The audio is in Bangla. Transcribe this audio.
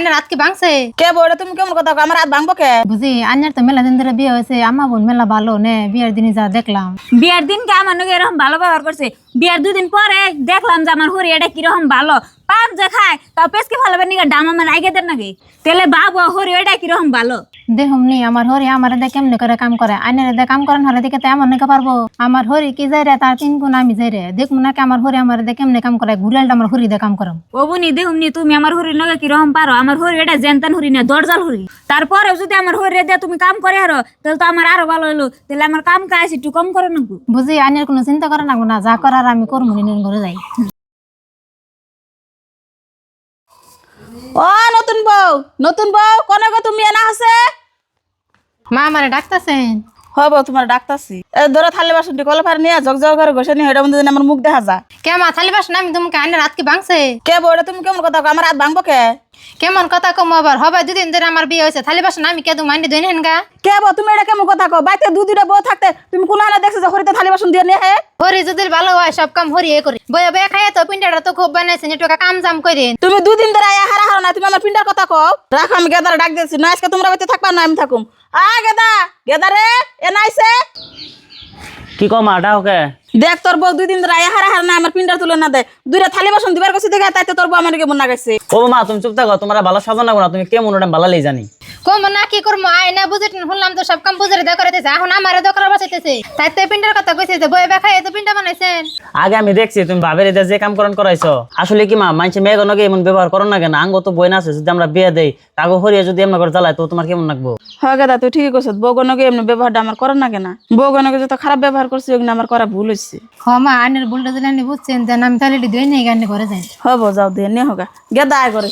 আইনের রাত কি ভাঙছে? কে বড় তুমি কেমন কথা আমার রাত ভাঙবো কে? বুঝি আইনের তো মেলা দিন ধরে বিয়ে হয়েছে, আমার বোন মেলা ভালো নে, বিয়ের দিনই যা দেখলাম। বিয়ার দিনকে আমার নাকি এরকম ভালো ব্যবহার করছে, বিয়ার 2 দিন পরে দেখলাম যে আমার হরি এটা কিরকম ভালো পাপ যে খায় তাও পেসকে ফেলাবেন নাকি ডাম আমার আগে দেন নাকি তেলে বাবু হরি এটা কিরকম ভালো দেখুমনি আমার হরি আমার দে কেমনে করে কাম করে, আইনের দে কাম করেন হলে দিকে তো এমন নাকি পারবো। আমার হরি কি যাই রে তার 3 গুণ আমি যাই রে, দেখুন নাকি আমার হরি আমার দে কেমনে কাম করে, ঘুরালটা আমার হরি দে কাম করম। ও বুনি দেখুমনি তুমি আমার হরির নাকি কিরকম পারো, আমার হরি এটা জেনতেন হরি না দরজাল হরি, তারপরে যদি আমার হরি দিয়ে তুমি কাম করে হারো তাহলে তো আমার আরো ভালো হলো, তাহলে আমার কাম কাজ একটু কম করে নাকবো। বুঝি আইনের কোনো চিন্তা করে লাগবো না, যা করার আমি করবো নিন ঘরে যাই। ও নতুন বউ কোনে গো তুমি এনা আছে? মা আমারে ডাকতেছেন। হবো তোমার ডাকতাছি। ধরো থালি বাসনটি কলে ফার নিয়ে জগ করে ঘষে নিয়ে হেঁটে মধ্যে আমার মুখ দেখা যায়। কে মা থালি বাসন আমি তোমাকে আইনের রাত কি ভাঙছে? কে বড় তুমি কেমন কথা আমার রাত ভাঙবো কে? কেমন কথা কম আবার হবে, 2 দিন ধরে আমার বিয়ে হয়েছে, থালি বাসন আমি কে তুমি মাইন্ডে দই নেন গা। কে বউ তুমি এটা কেমন কথা কো? বাইতে 2-2টা বউ থাকতে তুমি কোন আনা দেখছো যে হরিতে থালি বাসন দিয়ে নিয়ে হে? হরি যদি ভালো হয় সব কাম হরি করি, বয়ে বয়ে খাই তো পিন্ডাটা তো খুব বানাইছেন, একটু কাম জাম করেন। তুমি 2 দিন ধরে আয়া হারা না তুমি আমার পিন্ডার কথা কও। রাখো আমি গেদার ডাক দিয়েছি না, আজকে তোমরা বাইতে থাকবা না আমি থাকুম। গেদা রে এ নাইছে কি কম আটা ওকে দেখ তোর বউ 2 দিন ধরে আয়া হারা না আমার পিন্ডার তুলে না দেয়, 2টা থালি বাসন দিবার কাছে দেখে তাইতে তোর বউ আমার কেমন লাগাইছে। ও মা তুমি চুপ থাকো, তোমার ভালো সাজানো না, তুমি কেমন ওটা ভালোই জানি। কম না কি করবো, আয় না বুঝে শুনলাম তো সব কাম বুঝে দে করেছে, এখন আমার দোকান বসাইতেছে, তাই তো পিন্ডার কথা কইছে যে বয়ে বেখাই তো পিন্ডা বানাইছেন। আগে আমি দেখছি তুমি ভাবের এদের যে কাম করন করাইছো, আসলে কি মা মানুষে মেয়েগণকে এমন ব্যবহার করো না কেন? আঙ্গ তো বই না আছে, যদি আমরা বিয়ে দেই তাকে হরিয়ে যদি এমন করে জ্বালায় তো তোমার কেমন লাগবো? হ্যাঁ গেদা তুই ঠিকই কইছ, বউগণকে এমনি ব্যবহারটা আমার করেন না কেন? বউগণকে যত খারাপ ব্যবহার করছি ওগুলো আমার করা ভুল হয়েছে। মা আইনের ভুলটা দিলে বুঝছেন যে আমি থালিটি দই নিয়ে গান্ডে করে যাই। হবো যাও দিয়ে নিয়ে হোক গেদা আয় করে।